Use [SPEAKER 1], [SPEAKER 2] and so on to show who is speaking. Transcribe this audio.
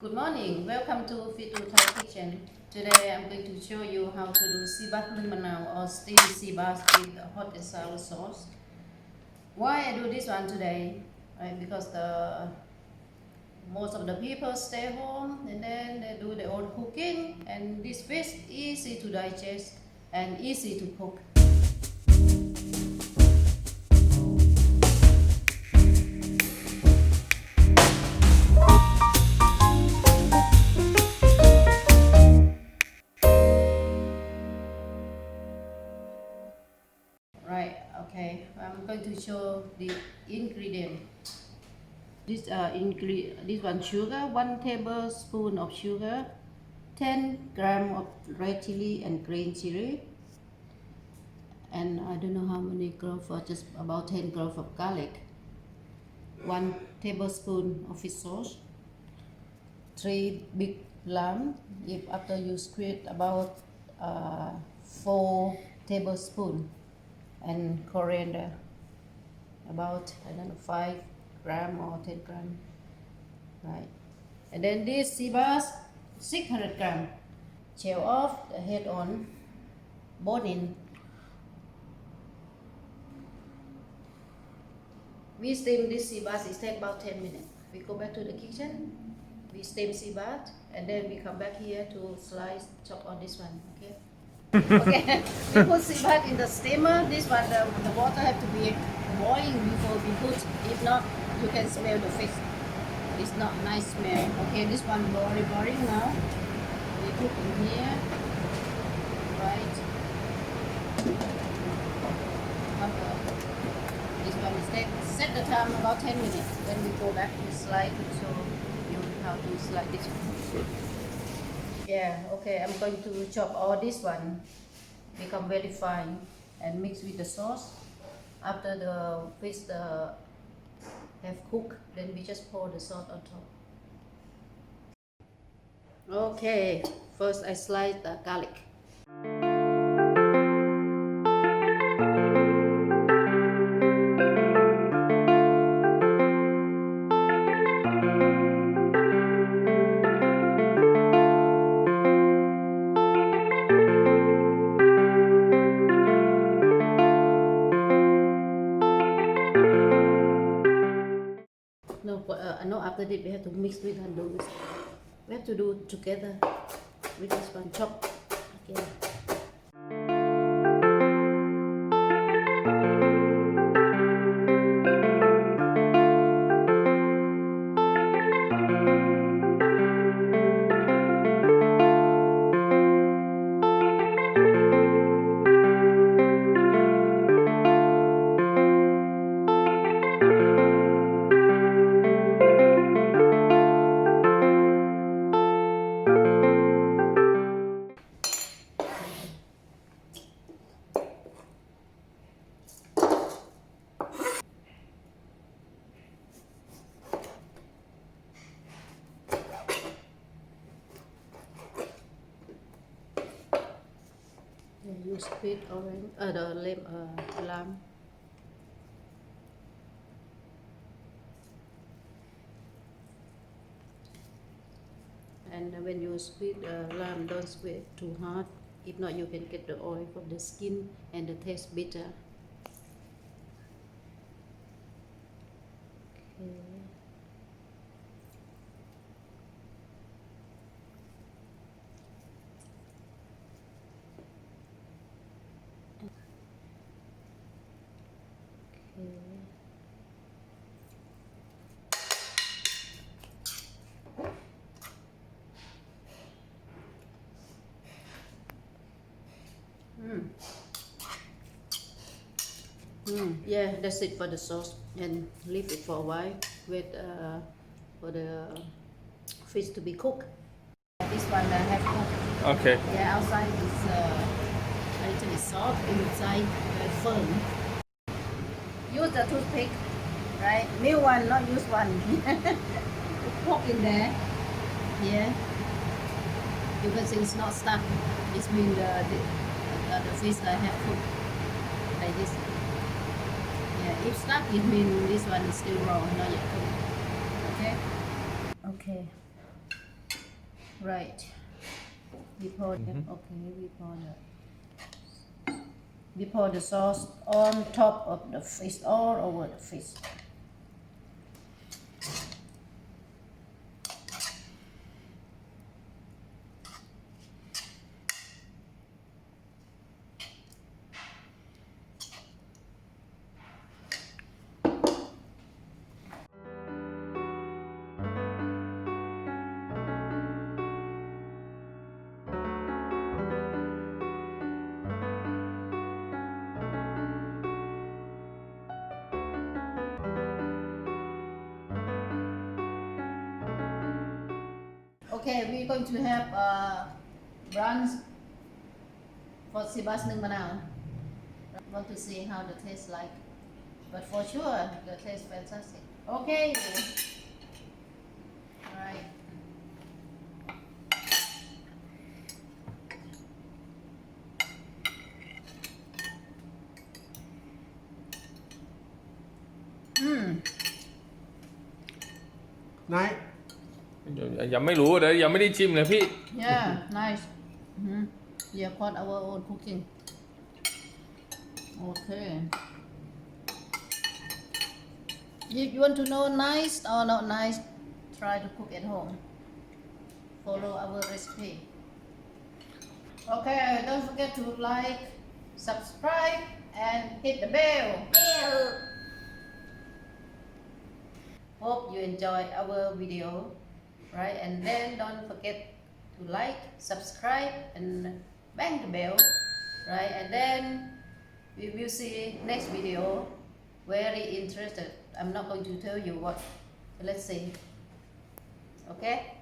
[SPEAKER 1] Good morning, welcome to Pi Tou Thai Kitchen. Today I'm going to show you how to do Pla Neung Manau or steamed Seabass with hot and sour sauce. Why I do this one today? Right, because most of the people stay home and then they do their own cooking, and this fish easy to digest and easy to cook. Right, okay, I'm going to show the ingredient. This one sugar, 1 tablespoon of sugar, 10 gram of red chilli and green chilli, and I don't know how many cloves, or just about 10 cloves of garlic, 1 tablespoon of fish sauce, 3 big lamb. If after you squeeze about 4 tablespoons, and coriander about, I don't know, 5 gram or 10 gram, right? And then this sea bass, 600 gram. Shell off the head on, bone in. We steam this sea bass, it takes about 10 minutes. We go back to the kitchen, we steam sea bass, and then we come back here to chop on this one, okay? Okay, we put seabass in the steamer. This one, the water have to be boiling before we put. If not, you can smell the fish. It's not nice smell. Okay, this one boiling now. We put in here, right? This one is set the time about 10 minutes. Then we go back to slide to show you how to slide this one. Yeah, okay, I'm going to chop all this one, become very fine, and mix with the sauce. After the fish have cooked, then we just pour the sauce on top. Okay, first I slice the garlic. No, after that we have to mix with and do this. We have to do together with this one, chop again. You split orange, the lamb. And when you squeeze the lamb, don't squeeze too hard. If not, you can get the oil from the skin and the taste bitter. Okay. Yeah, that's it for the sauce, and leave it for a while. Wait for the fish to be cooked. This one I have cooked.
[SPEAKER 2] Okay.
[SPEAKER 1] Yeah, outside is a little bit soft, inside very firm. Use the toothpick, right? New one, not use one. Poke in there. Yeah. You can see it's not stuck. It's been the fish I have cooked like this. Yeah, if stuck, it means this one is still raw, not yet cooked. Okay? Okay. Right. We pour we pour the sauce on top of the fish, all over the fish. Okay, we're going to have brunch for Seabass Neung Manau. Want to see how the taste like, but for sure the taste fantastic. Okay, all right.
[SPEAKER 2] Nice.
[SPEAKER 3] ยังไม่รู้เลยยังไม่ได้ชิมเลยพี่
[SPEAKER 1] Yeah, nice. Yeah, quite our own cooking. Okay. If you want to know nice or not nice, try to cook at home. Follow our recipe. Okay, don't forget to like, subscribe, and hit the bell. Hope you enjoy our video, right? And then don't forget to like, subscribe, and bang the bell, right? And then we will see next video. Very interested. I'm not going to tell you what. Let's see. Okay?